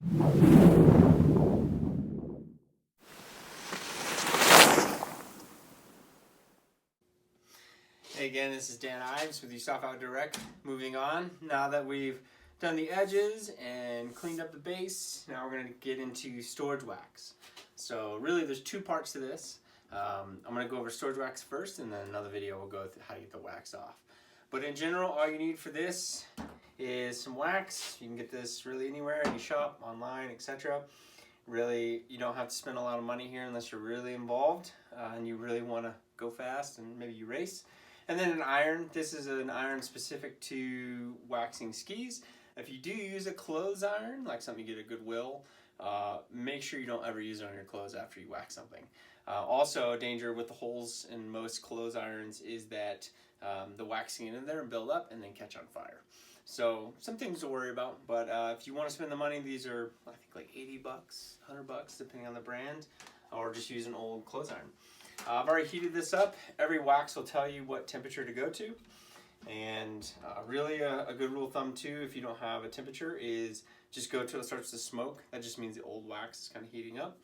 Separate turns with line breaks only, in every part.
Hey again, this is Dan Ives with USAF Out Direct. Moving on, now that we've done the edges and cleaned up the base, now we're going to get into storage wax. So really there's two parts to this. I'm going to go over storage wax first, and then another video will go through how to get the wax off. But in general, all you need for this is some wax. You can get this really anywhere, any shop, online, etc. Really, you don't have to spend a lot of money here unless you're really involved and you really want to go fast and maybe you race. And then an iron. This is an iron specific to waxing skis. If you do use a clothes iron, like something you get at Goodwill, make sure you don't ever use it on your clothes after you wax something. Also, a danger with the holes in most clothes irons is that the wax can get in there and build up and then catch on fire. So some things to worry about, but if you want to spend the money, these are I think like 80 bucks, 100 bucks depending on the brand, or just use an old clothes iron. I've already heated this up. Every wax will tell you what temperature to go to, and really a good rule of thumb too, if you don't have a temperature, is just go till it starts to smoke. That just means the old wax is kind of heating up,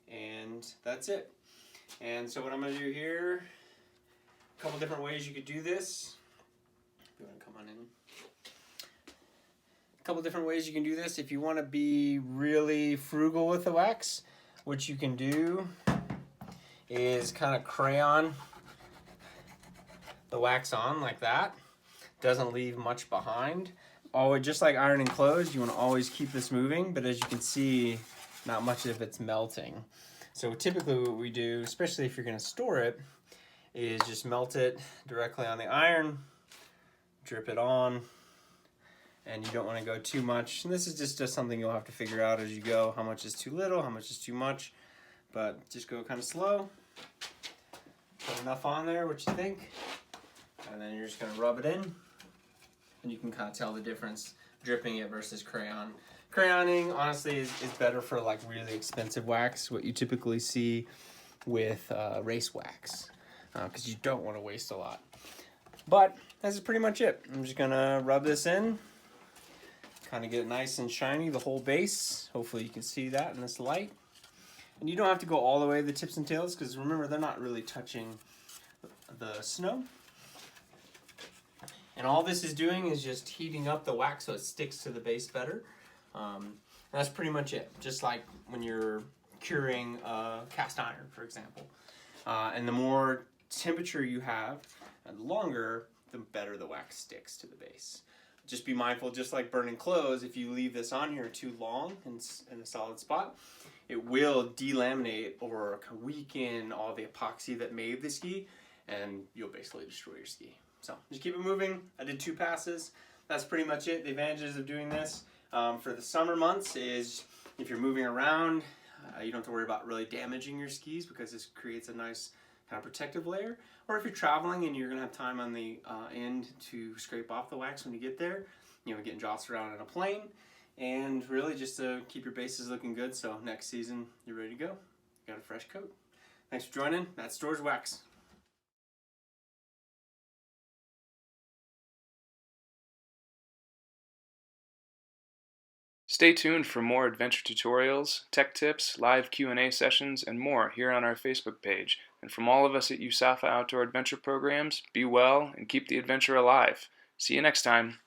and that's it. And so what I'm going to do here, a couple different ways you could do this. If you want to come on in. A couple different ways you can do this. If you want to be really frugal with the wax, what you can do is kind of crayon the wax on like that. Doesn't leave much behind. Always, just like ironing clothes, you want to always keep this moving, but as you can see, not much of it's melting. So typically what we do, especially if you're going to store it, is just melt it directly on the iron, drip it on, and you don't want to go too much. And this is just something you'll have to figure out as you go, how much is too little, how much is too much, but just go kind of slow. Put enough on there, what you think, and then you're just going to rub it in, and you can kind of tell the difference dripping it versus crayon. Crayoning honestly is better for like really expensive wax, what you typically see with race wax, because you don't want to waste a lot. But that's pretty much it. I'm just going to rub this in, kind of get it nice and shiny, the whole base. Hopefully you can see that in this light. And you don't have to go all the way to the tips and tails, because remember, they're not really touching the snow. And all this is doing is just heating up the wax so it sticks to the base better. That's pretty much it. Just like when you're curing cast iron, for example. And the more temperature you have and longer, the better the wax sticks to the base. Just be mindful, just like burning clothes, if you leave this on here too long in a solid spot, it will delaminate or weaken all the epoxy that made the ski, and you'll basically destroy your ski. So just keep it moving. I did 2 passes. That's pretty much it. The advantages of doing this for the summer months is if you're moving around, you don't have to worry about really damaging your skis, because this creates a nice kind of protective layer. Or if you're traveling and you're going to have time on the end to scrape off the wax when you get there, you know, getting jostled around in a plane, and really just to keep your bases looking good so next season you're ready to go. You got a fresh coat. Thanks for joining. That's Storage Wax.
Stay tuned for more adventure tutorials, tech tips, live Q&A sessions, and more here on our Facebook page. And from all of us at USAFA Outdoor Adventure Programs, be well and keep the adventure alive. See you next time.